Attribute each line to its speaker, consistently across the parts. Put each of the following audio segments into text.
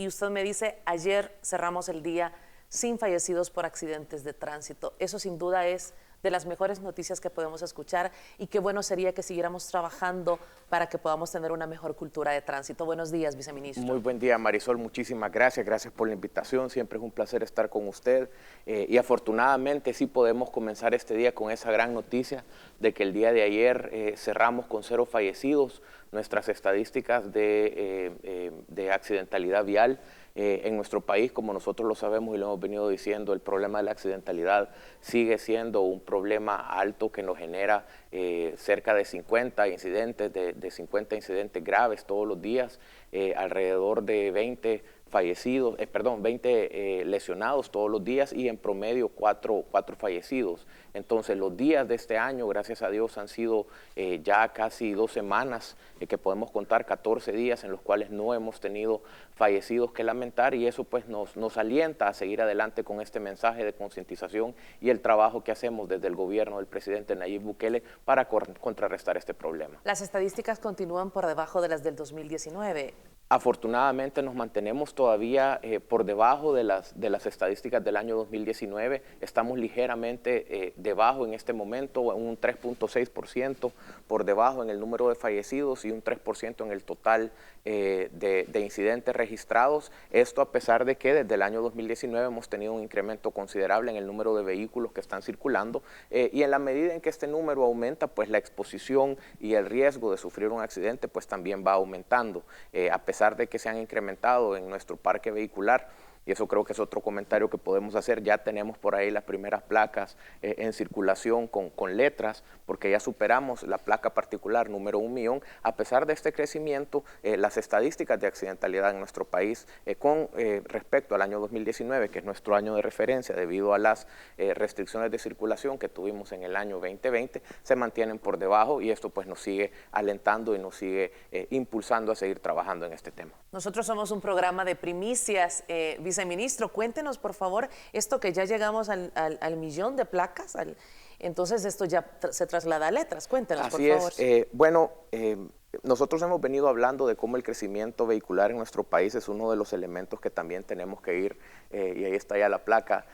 Speaker 1: y usted me dice, ayer cerramos el día sin fallecidos por accidentes de tránsito. Eso sin duda es de las mejores noticias que podemos escuchar y qué bueno sería que siguiéramos trabajando para que podamos tener una mejor cultura de tránsito. Buenos días, viceministro.
Speaker 2: Muy buen día, Marisol. Muchísimas gracias. Gracias por la invitación. Siempre es un placer estar con usted. Y afortunadamente sí podemos comenzar este día con esa gran noticia de que el día de ayer cerramos con 0 fallecidos. Nuestras estadísticas de accidentalidad vial en nuestro país, como nosotros lo sabemos y lo hemos venido diciendo, el problema de la accidentalidad sigue siendo un problema alto que nos genera cerca de 50 incidentes, de 50 incidentes graves todos los días, alrededor de 20 fallecidos, 20 lesionados todos los días y en promedio 4 fallecidos. Entonces los días de este año, gracias a Dios, han sido ya casi 2 semanas, que podemos contar 14 días en los cuales no hemos tenido fallecidos que lamentar, y eso pues nos alienta a seguir adelante con este mensaje de concientización y el trabajo que hacemos desde el gobierno del presidente Nayib Bukele para contrarrestar este problema.
Speaker 1: Las estadísticas continúan por debajo de las del 2019.
Speaker 2: Afortunadamente nos mantenemos todavía por debajo de las estadísticas del año 2019, estamos ligeramente debajo en este momento, un 3.6% por debajo en el número de fallecidos y un 3% en el total de incidentes registrados. Esto a pesar de que desde el año 2019 hemos tenido un incremento considerable en el número de vehículos que están circulando y en la medida en que este número aumenta, pues la exposición y el riesgo de sufrir un accidente pues también va aumentando. A pesar de que se han incrementado en nuestro parque vehicular, y eso creo que es otro comentario que podemos hacer, ya tenemos por ahí las primeras placas en circulación con letras, porque ya superamos la placa particular número 1.000.000. A pesar de este crecimiento, las estadísticas de accidentalidad en nuestro país con respecto al año 2019, que es nuestro año de referencia debido a las restricciones de circulación que tuvimos en el año 2020, se mantienen por debajo, y esto pues nos sigue alentando y nos sigue impulsando a seguir trabajando en este tema.
Speaker 1: Nosotros somos un programa de primicias, viceministro, cuéntenos por favor esto que ya llegamos al 1.000.000 de placas, entonces esto ya se traslada a letras, cuéntenos por favor.
Speaker 2: Así es, nosotros hemos venido hablando de cómo el crecimiento vehicular en nuestro país es uno de los elementos que también tenemos que ir, y ahí está ya la placa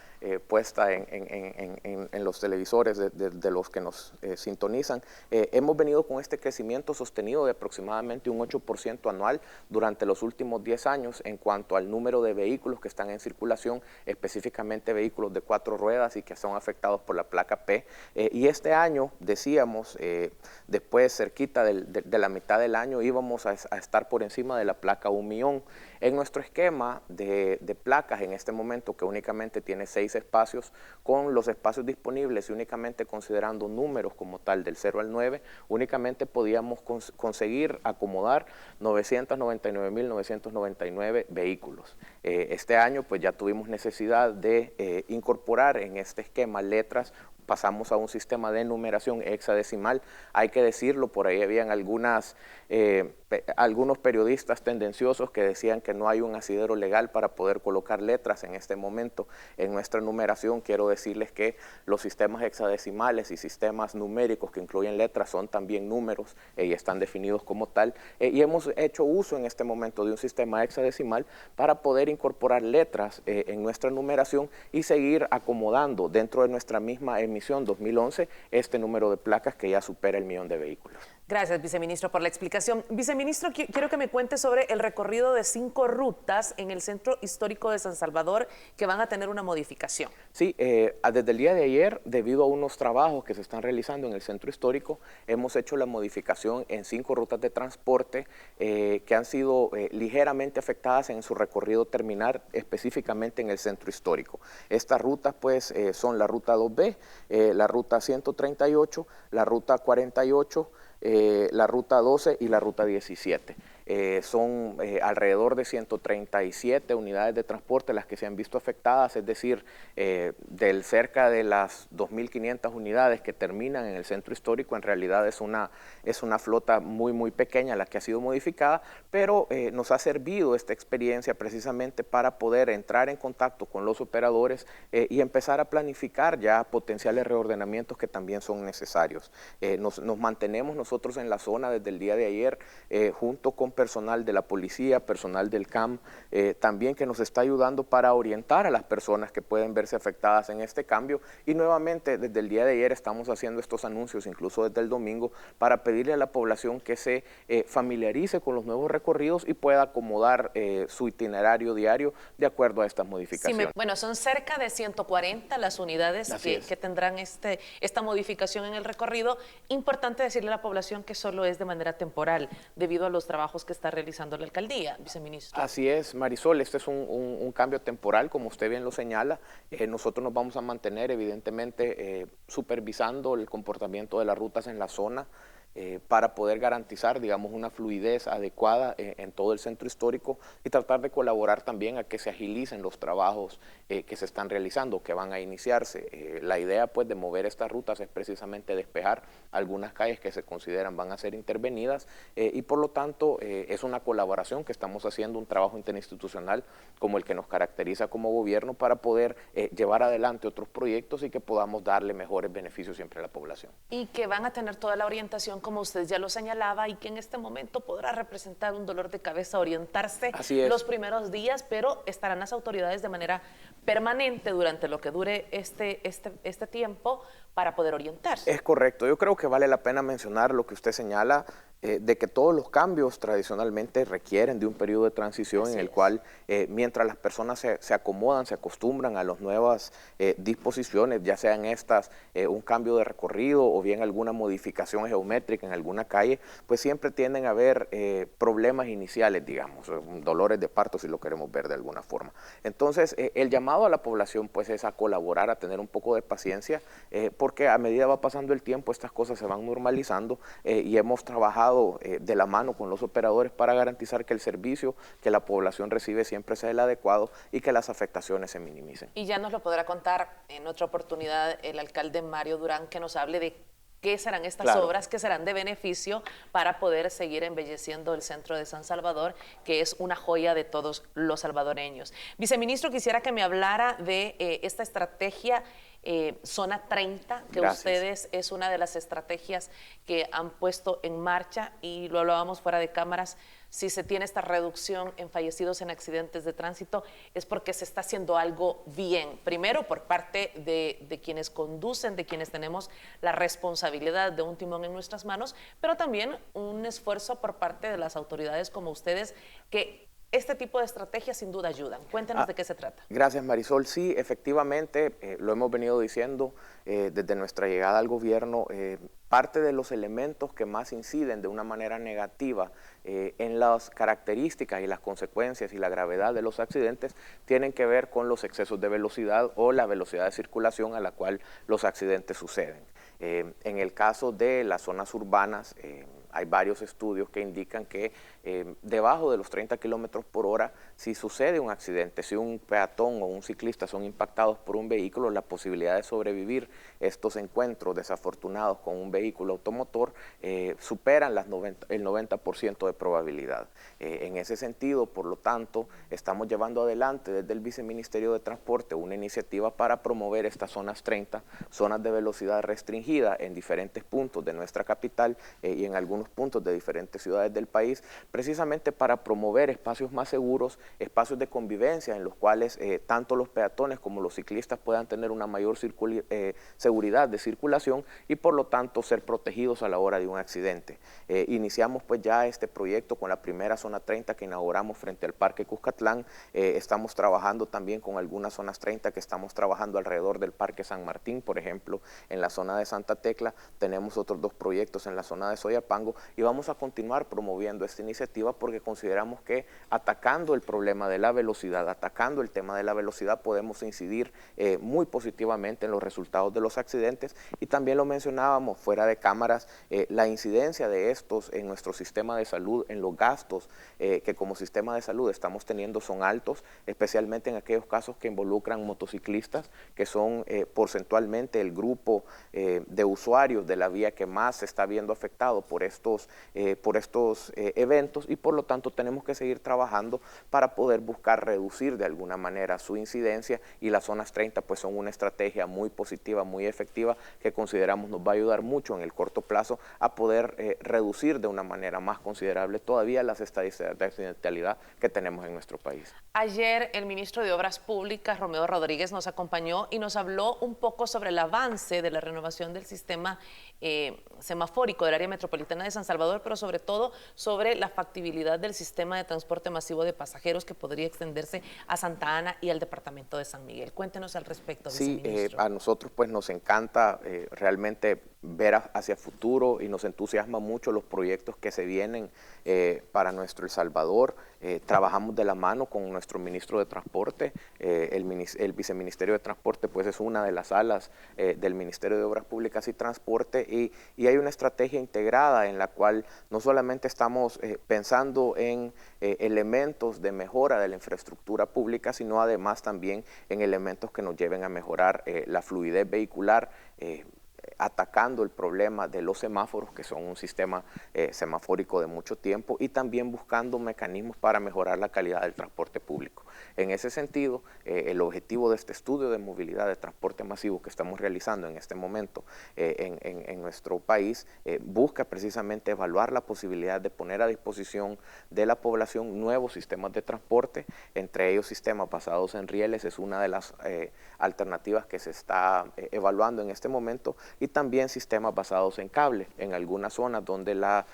Speaker 2: puesta en los televisores de los que nos sintonizan. Hemos venido con este crecimiento sostenido de aproximadamente un 8% anual durante los últimos 10 años en cuanto al número de vehículos que están en circulación, específicamente vehículos de 4 ruedas y que son afectados por la placa P. Y este año, decíamos, después cerquita de la mitad del año íbamos a estar por encima de la placa 1.000.000. En nuestro esquema de placas en este momento, que únicamente tiene 6 espacios, con los espacios disponibles y únicamente considerando números como tal del 0 al 9, únicamente podíamos conseguir acomodar 999.999 vehículos. Este año pues ya tuvimos necesidad de incorporar en este esquema letras, pasamos a un sistema de numeración hexadecimal. Hay que decirlo, por ahí habían algunos periodistas tendenciosos que decían que no hay un asidero legal para poder colocar letras en este momento en nuestra numeración. Quiero decirles que los sistemas hexadecimales y sistemas numéricos que incluyen letras son también números y están definidos como tal, y hemos hecho uso en este momento de un sistema hexadecimal para poder incorporar letras en nuestra numeración y seguir acomodando dentro de nuestra misma emisión 2011 este número de placas que ya supera el 1.000.000 de vehículos.
Speaker 1: Gracias, viceministro, por la explicación. Viceministro, quiero que me cuente sobre el recorrido de 5 rutas en el Centro Histórico de San Salvador que van a tener una modificación.
Speaker 2: Sí, desde el día de ayer, debido a unos trabajos que se están realizando en el Centro Histórico, hemos hecho la modificación en 5 rutas de transporte que han sido ligeramente afectadas en su recorrido terminal, específicamente en el Centro Histórico. Estas rutas pues son la ruta 2B, la ruta 138, la ruta 48, la ruta 12 y la ruta 17. Son alrededor de 137 unidades de transporte las que se han visto afectadas, es decir, del cerca de las 2.500 unidades que terminan en el Centro Histórico, en realidad es una flota muy pequeña la que ha sido modificada, pero nos ha servido esta experiencia precisamente para poder entrar en contacto con los operadores y empezar a planificar ya potenciales reordenamientos que también son necesarios. Nos mantenemos nosotros en la zona desde el día de ayer junto con personal de la policía, personal del CAM, también que nos está ayudando para orientar a las personas que pueden verse afectadas en este cambio. Y nuevamente, desde el día de ayer estamos haciendo estos anuncios, incluso desde el domingo, para pedirle a la población que se familiarice con los nuevos recorridos y pueda acomodar su itinerario diario de acuerdo a estas modificaciones.
Speaker 1: Sí, bueno, son cerca de 140 las unidades que tendrán esta modificación en el recorrido. Importante decirle a la población que solo es de manera temporal, debido a los trabajos que está realizando la alcaldía, viceministro.
Speaker 2: Así es, Marisol, este es un cambio temporal, como usted bien lo señala. Nosotros nos vamos a mantener, evidentemente, supervisando el comportamiento de las rutas en la zona, para poder garantizar, digamos, una fluidez adecuada en todo el centro histórico y tratar de colaborar también a que se agilicen los trabajos que se están realizando, que van a iniciarse. La idea, pues, de mover estas rutas es precisamente despejar algunas calles que se consideran van a ser intervenidas y, por lo tanto, es una colaboración que estamos haciendo, un trabajo interinstitucional como el que nos caracteriza como gobierno para poder llevar adelante otros proyectos y que podamos darle mejores beneficios siempre a la población.
Speaker 1: Y que van a tener toda la orientación, como usted ya lo señalaba, y que en este momento podrá representar un dolor de cabeza orientarse los primeros días, pero estarán las autoridades de manera permanente durante lo que dure este tiempo para poder orientarse.
Speaker 2: Es correcto. Yo creo que vale la pena mencionar lo que usted señala, de que todos los cambios tradicionalmente requieren de un periodo de transición en el cual, mientras las personas se acomodan, se acostumbran a las nuevas disposiciones, ya sean estas un cambio de recorrido o bien alguna modificación geométrica en alguna calle, pues siempre tienden a haber problemas iniciales, digamos, dolores de parto si lo queremos ver de alguna forma. Entonces, el llamado a la población pues es a colaborar, a tener un poco de paciencia, porque a medida va pasando el tiempo estas cosas se van normalizando y hemos trabajado de la mano con los operadores para garantizar que el servicio que la población recibe siempre sea el adecuado y que las afectaciones se minimicen.
Speaker 1: Y ya nos lo podrá contar en otra oportunidad el alcalde Mario Durán, que nos hable de qué serán estas obras, que serán de beneficio para poder seguir embelleciendo el centro de San Salvador, que es una joya de todos los salvadoreños. Viceministro, quisiera que me hablara de esta estrategia Zona 30, que ustedes es una de las estrategias que han puesto en marcha, y lo hablábamos fuera de cámaras. Si se tiene esta reducción en fallecidos en accidentes de tránsito es porque se está haciendo algo bien. Primero, por parte de quienes conducen, de quienes tenemos la responsabilidad de un timón en nuestras manos, pero también un esfuerzo por parte de las autoridades como ustedes, que este tipo de estrategias sin duda ayudan. Cuéntenos de qué se trata.
Speaker 2: Gracias, Marisol. Sí, efectivamente, lo hemos venido diciendo desde nuestra llegada al gobierno. Parte de los elementos que más inciden de una manera negativa en las características y las consecuencias y la gravedad de los accidentes tienen que ver con los excesos de velocidad o la velocidad de circulación a la cual los accidentes suceden. En el caso de las zonas urbanas, hay varios estudios que indican que debajo de los 30 kilómetros por hora, si sucede un accidente, si un peatón o un ciclista son impactados por un vehículo, la posibilidad de sobrevivir estos encuentros desafortunados con un vehículo automotor superan el 90% de probabilidad. En ese sentido, por lo tanto, estamos llevando adelante desde el Viceministerio de Transporte una iniciativa para promover estas zonas 30, zonas de velocidad restringida en diferentes puntos de nuestra capital y en algunos puntos de diferentes ciudades del país, precisamente para promover espacios más seguros, espacios de convivencia en los cuales tanto los peatones como los ciclistas puedan tener una mayor seguridad de circulación y por lo tanto ser protegidos a la hora de un accidente. Iniciamos pues ya este proyecto con la primera zona 30 que inauguramos frente al Parque Cuscatlán. Estamos trabajando también con algunas zonas 30 que estamos trabajando alrededor del Parque San Martín, por ejemplo, en la zona de Santa Tecla. Tenemos otros dos proyectos en la zona de Soyapango y vamos a continuar promoviendo esta iniciativa porque consideramos que atacando el problema de la velocidad, atacando el tema de la velocidad, podemos incidir muy positivamente en los resultados de los accidentes y también lo mencionábamos fuera de cámaras, la incidencia de estos en nuestro sistema de salud, en los gastos que como sistema de salud estamos teniendo son altos, especialmente en aquellos casos que involucran motociclistas, que son porcentualmente el grupo de usuarios de la vía que más se está viendo afectado por estos eventos, y por lo tanto tenemos que seguir trabajando para poder buscar reducir de alguna manera su incidencia, y las zonas 30 pues son una estrategia muy positiva, muy efectiva, que consideramos nos va a ayudar mucho en el corto plazo a poder reducir de una manera más considerable todavía las estadísticas de accidentalidad que tenemos en nuestro país.
Speaker 1: Ayer el ministro de Obras Públicas, Romeo Rodríguez, nos acompañó y nos habló un poco sobre el avance de la renovación del sistema semafórico del área metropolitana de San Salvador, pero sobre todo sobre la factibilidad del sistema de transporte masivo de pasajeros que podría extenderse a Santa Ana y al departamento de San Miguel. Cuéntenos al respecto, viceministro.
Speaker 2: Sí, a nosotros pues nos encanta realmente ver hacia futuro, y nos entusiasma mucho los proyectos que se vienen para nuestro El Salvador. Trabajamos de la mano con nuestro ministro de Transporte. El viceministerio de Transporte pues es una de las alas del Ministerio de Obras Públicas y Transporte, y hay una estrategia integrada en la cual no solamente estamos pensando en elementos de mejora de la infraestructura pública, sino además también en elementos que nos lleven a mejorar la fluidez vehicular, atacando el problema de los semáforos, que son un sistema semafórico de mucho tiempo, y también buscando mecanismos para mejorar la calidad del transporte público. En ese sentido, el objetivo de este estudio de movilidad de transporte masivo que estamos realizando en este momento en nuestro país busca precisamente evaluar la posibilidad de poner a disposición de la población nuevos sistemas de transporte, entre ellos sistemas basados en rieles. Es una de las alternativas que se está evaluando en este momento, y también sistemas basados en cable. En algunas zonas donde la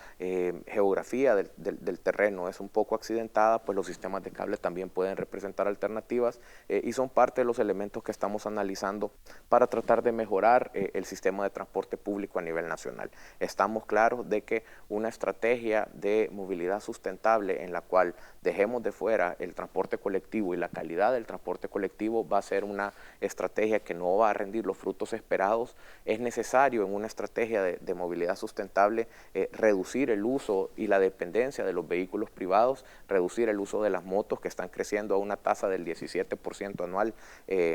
Speaker 2: geografía del terreno es un poco accidentada, pues los sistemas de cable también pueden representar alternativas, y son parte de los elementos que estamos analizando para tratar de mejorar el sistema de transporte público a nivel nacional. Estamos claros de que una estrategia de movilidad sustentable en la cual dejemos de fuera el transporte colectivo y la calidad del transporte colectivo va a ser una estrategia que no va a rendir los frutos esperados. Es necesario en una estrategia de movilidad sustentable reducir el uso y la dependencia de los vehículos privados, reducir el uso de las motos, que están creciendo a una tasa del 17% anual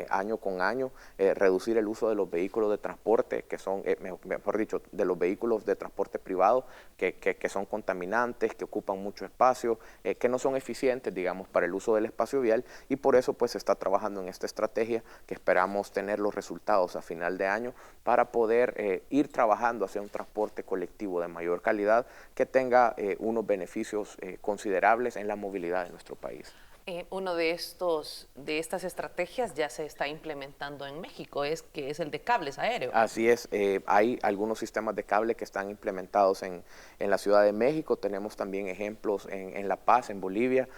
Speaker 2: año con año, reducir el uso de los vehículos de transporte, que son, mejor dicho, de los vehículos de transporte privado, que son contaminantes, que ocupan mucho espacio, que no son eficientes, digamos, para el uso del espacio vial, y por eso pues se está trabajando en esta estrategia, que esperamos tener los resultados a final de año para poder ir trabajando hacia un transporte colectivo de mayor calidad que tenga unos beneficios considerables en la movilidad de nuestro país.
Speaker 1: Uno de estas estrategias ya se está implementando en México, que es el de cables aéreos.
Speaker 2: Así es, hay algunos sistemas de cable que están implementados en la Ciudad de México. Tenemos también ejemplos en La Paz, en Bolivia,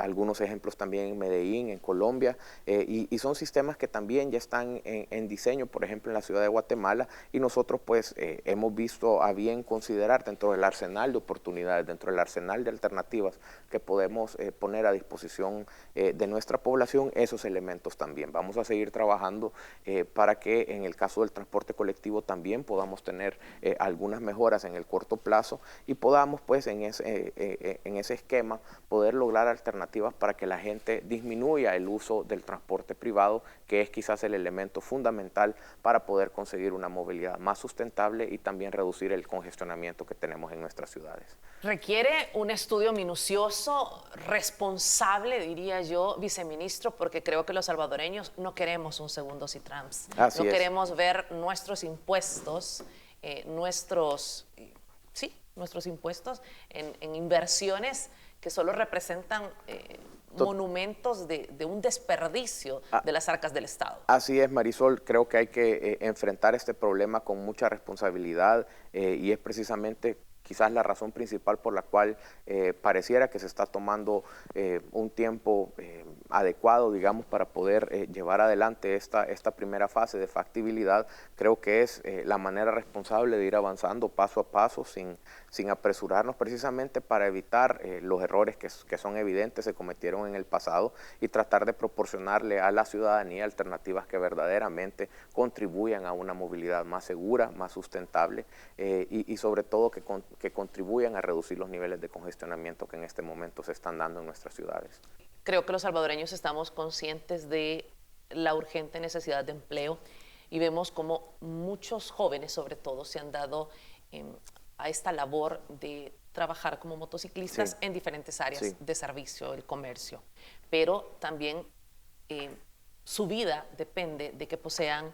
Speaker 2: algunos ejemplos también en Medellín, en Colombia, y son sistemas que también ya están en diseño, por ejemplo, en la Ciudad de Guatemala, y nosotros pues hemos visto a bien considerar dentro del arsenal de oportunidades, dentro del arsenal de alternativas que podemos poner a disposición de nuestra población, esos elementos también. Vamos a seguir trabajando para que en el caso del transporte colectivo también podamos tener algunas mejoras en el corto plazo, y podamos pues en ese esquema poder lograr alternativas para que la gente disminuya el uso del transporte privado, que es quizás el elemento fundamental para poder conseguir una movilidad más sustentable y también reducir el congestionamiento que tenemos en nuestras ciudades.
Speaker 1: Requiere un estudio minucioso, responsable, diría yo, viceministro, porque creo que los salvadoreños no queremos un segundo Citrams.
Speaker 2: Así es.
Speaker 1: Queremos ver nuestros impuestos, nuestros impuestos en inversiones que solo representan monumentos de un desperdicio de las arcas del Estado.
Speaker 2: Así es, Marisol. Creo que hay que enfrentar este problema con mucha responsabilidad, y es precisamente quizás la razón principal por la cual pareciera que se está tomando un tiempo adecuado, digamos, para poder llevar adelante esta primera fase de factibilidad. Creo que es la manera responsable de ir avanzando paso a paso sin apresurarnos, precisamente para evitar los errores que son evidentes, se cometieron en el pasado, y tratar de proporcionarle a la ciudadanía alternativas que verdaderamente contribuyan a una movilidad más segura, más sustentable, y sobre todo que contribuyan a reducir los niveles de congestionamiento que en este momento se están dando en nuestras ciudades.
Speaker 1: Creo que los salvadoreños estamos conscientes de la urgente necesidad de empleo, y vemos como muchos jóvenes, sobre todo, se han dado a esta labor de trabajar como motociclistas
Speaker 2: Sí.
Speaker 1: en diferentes áreas
Speaker 2: Sí.
Speaker 1: de servicio, el comercio, pero también su vida depende de que posean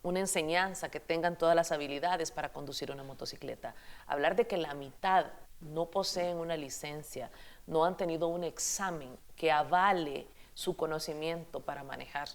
Speaker 1: una enseñanza, que tengan todas las habilidades para conducir una motocicleta. Hablar de que la mitad no poseen una licencia, no han tenido un examen que avale su conocimiento para manejar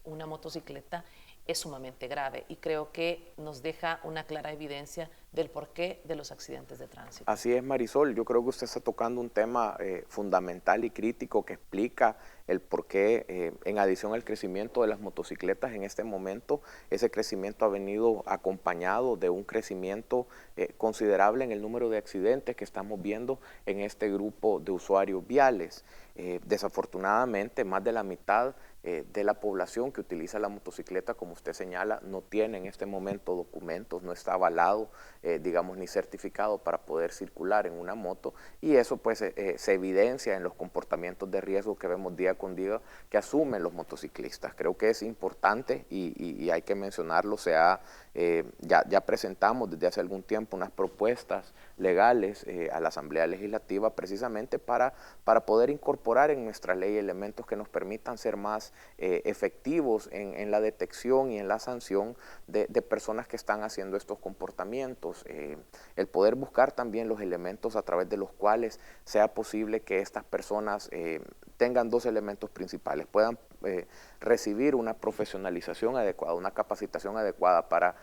Speaker 1: una motocicleta es sumamente grave y creo que nos deja una clara evidencia del porqué de los accidentes de tránsito.
Speaker 2: Así es, Marisol. Yo creo que usted está tocando un tema fundamental y crítico que explica el por qué, en adición al crecimiento de las motocicletas en este momento, ese crecimiento ha venido acompañado de un crecimiento considerable en el número de accidentes que estamos viendo en este grupo de usuarios viales. Desafortunadamente, más de la mitad de la población que utiliza la motocicleta, como usted señala, no tiene en este momento documentos, no está avalado, digamos, ni certificado para poder circular en una moto, y eso pues se evidencia en los comportamientos de riesgo que vemos día con día que asumen los motociclistas. Creo que es importante y hay que mencionarlo. Ya presentamos desde hace algún tiempo unas propuestas legales a la Asamblea Legislativa precisamente para poder incorporar en nuestra ley elementos que nos permitan ser más efectivos en la detección y en la sanción de personas que están haciendo estos comportamientos. El poder buscar también los elementos a través de los cuales sea posible que estas personas tengan dos elementos principales, puedan recibir una profesionalización adecuada, una capacitación adecuada para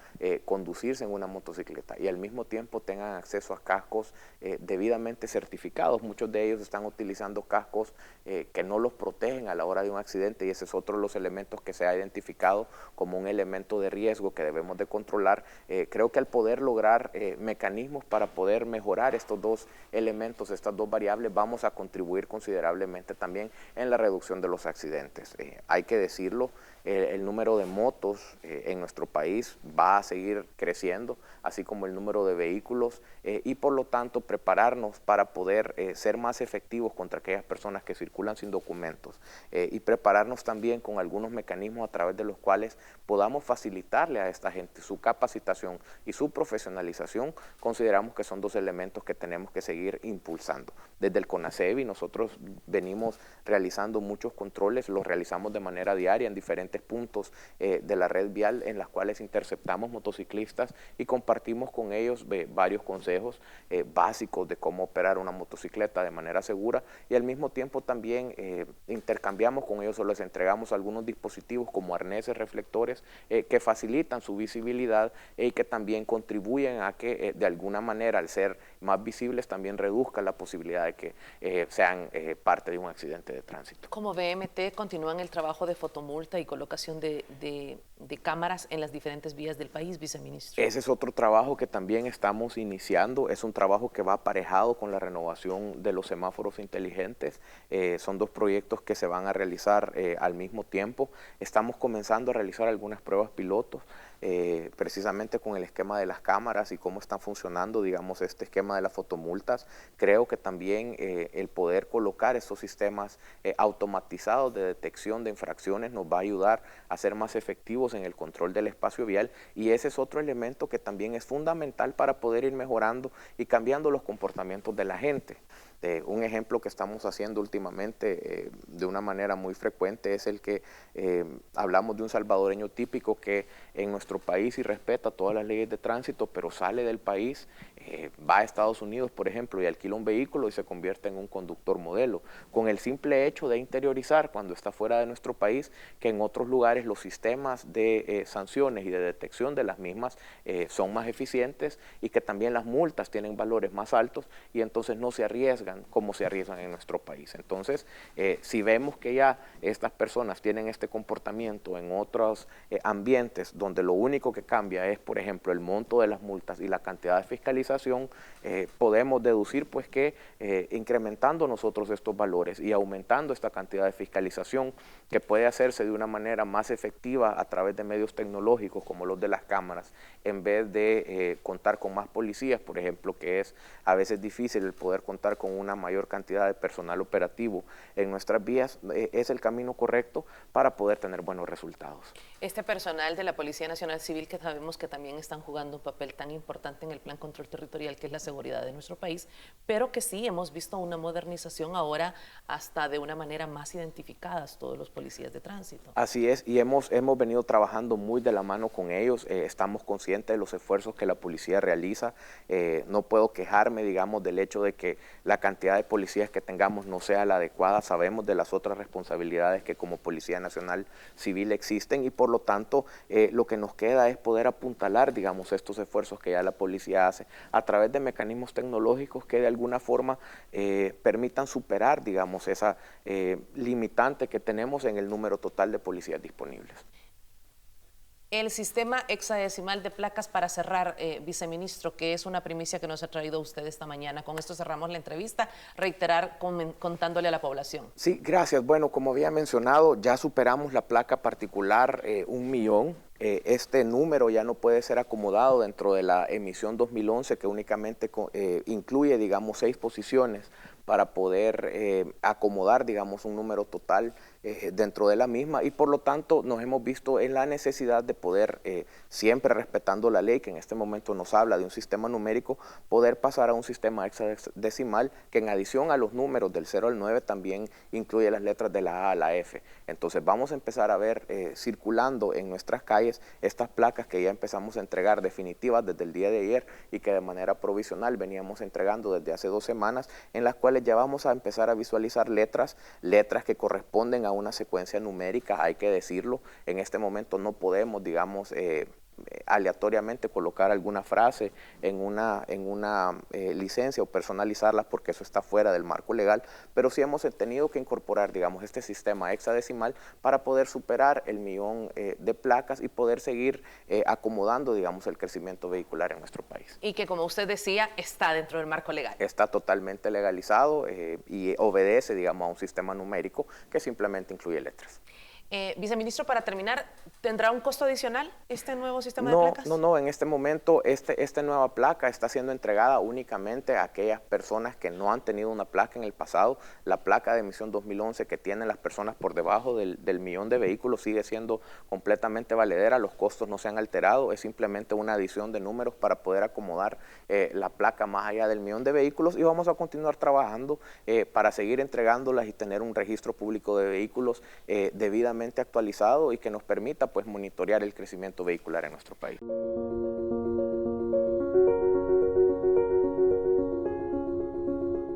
Speaker 2: conducirse en una motocicleta y al mismo tiempo tengan acceso a cascos debidamente certificados. Muchos de ellos están utilizando cascos que no los protegen a la hora de un accidente y ese es otro de los elementos que se ha identificado como un elemento de riesgo que debemos de controlar. Creo que al poder lograr mecanismos para poder mejorar estos dos elementos, estas dos variables, vamos a contribuir considerablemente también en la reducción de los accidentes. Hay que decirlo, el número de motos en nuestro país va a seguir creciendo, así como el número de vehículos y por lo tanto prepararnos para poder ser más efectivos contra aquellas personas que circulan sin documentos y prepararnos también con algunos mecanismos a través de los cuales podamos facilitarle a esta gente su capacitación y su profesionalización. Consideramos que son dos elementos que tenemos que seguir impulsando. Desde el CONACEVI nosotros venimos realizando muchos controles, los realizamos de manera diaria en diferentes puntos de la red vial en las cuales interceptamos motociclistas y compartimos con ellos varios consejos básicos de cómo operar una motocicleta de manera segura y al mismo tiempo también intercambiamos con ellos o les entregamos algunos dispositivos como arneses reflectores que facilitan su visibilidad y que también contribuyen a que de alguna manera al ser más visibles también reduzcan la posibilidad de que sean parte de un accidente de tránsito.
Speaker 1: Como BMT continúan el trabajo de fotomulta y colocación de cámaras en las diferentes vías del país, viceministro.
Speaker 2: Ese es otro trabajo que también estamos iniciando, es un trabajo que va aparejado con la renovación de los semáforos inteligentes, son dos proyectos que se van a realizar al mismo tiempo. Estamos comenzando a realizar algunas pruebas pilotos, precisamente con el esquema de las cámaras y cómo están funcionando, digamos, este esquema de las fotomultas. Creo que también el poder colocar estos sistemas automatizados de detección de infracciones nos va a ayudar a ser más efectivos en el control del espacio vial y ese es otro elemento que también es fundamental para poder ir mejorando y cambiando los comportamientos de la gente. Un ejemplo que estamos haciendo últimamente de una manera muy frecuente es el que hablamos de un salvadoreño típico que en nuestro país y respeta todas las leyes de tránsito, pero sale del país, va a Estados Unidos, por ejemplo, y alquila un vehículo y se convierte en un conductor modelo, con el simple hecho de interiorizar cuando está fuera de nuestro país que en otros lugares los sistemas de sanciones y de detección de las mismas son más eficientes y que también las multas tienen valores más altos y entonces no se arriesgan como se arriesgan en nuestro país. Entonces, si vemos que ya estas personas tienen este comportamiento en otros ambientes donde lo único que cambia es, por ejemplo, el monto de las multas y la cantidad de fiscalización, investigación, podemos deducir pues que incrementando nosotros estos valores y aumentando esta cantidad de fiscalización que puede hacerse de una manera más efectiva a través de medios tecnológicos como los de las cámaras, en vez de contar con más policías, por ejemplo, que es a veces difícil el poder contar con una mayor cantidad de personal operativo en nuestras vías, es el camino correcto para poder tener buenos resultados.
Speaker 1: Este personal de la Policía Nacional Civil, que sabemos que también están jugando un papel tan importante en el Plan Control Territorial, que es la seguridad de nuestro país, pero que sí hemos visto una modernización ahora hasta de una manera más identificadas todos los policías de tránsito.
Speaker 2: Así es, y hemos venido trabajando muy de la mano con ellos, estamos conscientes de los esfuerzos que la policía realiza, no puedo quejarme, digamos, del hecho de que la cantidad de policías que tengamos no sea la adecuada, sabemos de las otras responsabilidades que como Policía Nacional Civil existen y por lo tanto lo que nos queda es poder apuntalar, digamos, estos esfuerzos que ya la policía hace a través de mecanismos tecnológicos que de alguna forma permitan superar, digamos, esa limitante que tenemos en el número total de policías disponibles.
Speaker 1: El sistema hexadecimal de placas para cerrar, viceministro, que es una primicia que nos ha traído usted esta mañana. Con esto cerramos la entrevista. Reiterar contándole a la población.
Speaker 2: Sí, gracias. Bueno, como había mencionado, ya superamos la placa particular 1.000.000. Este número ya no puede ser acomodado dentro de la emisión 2011 que únicamente incluye, digamos, 6 posiciones para poder acomodar, digamos, un número total dentro de la misma y por lo tanto nos hemos visto en la necesidad de poder, siempre respetando la ley que en este momento nos habla de un sistema numérico, poder pasar a un sistema hexadecimal que en adición a los números del 0 al 9 también incluye las letras de la A a la F. Entonces vamos a empezar a ver circulando en nuestras calles estas placas que ya empezamos a entregar definitivas desde el día de ayer y que de manera provisional veníamos entregando desde hace 2 semanas, en las cuales ya vamos a empezar a visualizar letras que corresponden a una secuencia numérica, hay que decirlo. En este momento no podemos, digamos, aleatoriamente colocar alguna frase en una licencia o personalizarla porque eso está fuera del marco legal, pero sí hemos tenido que incorporar, digamos, este sistema hexadecimal para poder superar el 1.000.000 de placas y poder seguir acomodando, digamos, el crecimiento vehicular en nuestro país.
Speaker 1: Y que, como usted decía, está dentro del marco legal.
Speaker 2: Está totalmente legalizado y obedece, digamos, a un sistema numérico que simplemente incluye letras.
Speaker 1: Viceministro, para terminar, ¿tendrá un costo adicional este nuevo sistema de placas?
Speaker 2: No, en este momento esta nueva placa está siendo entregada únicamente a aquellas personas que no han tenido una placa en el pasado. La placa de emisión 2011 que tienen las personas por debajo del 1.000.000 de vehículos sigue siendo completamente valedera, los costos no se han alterado, es simplemente una adición de números para poder acomodar la placa más allá del 1.000.000 de vehículos y vamos a continuar trabajando para seguir entregándolas y tener un registro público de vehículos debidamente actualizado y que nos permita pues monitorear el crecimiento vehicular en nuestro país.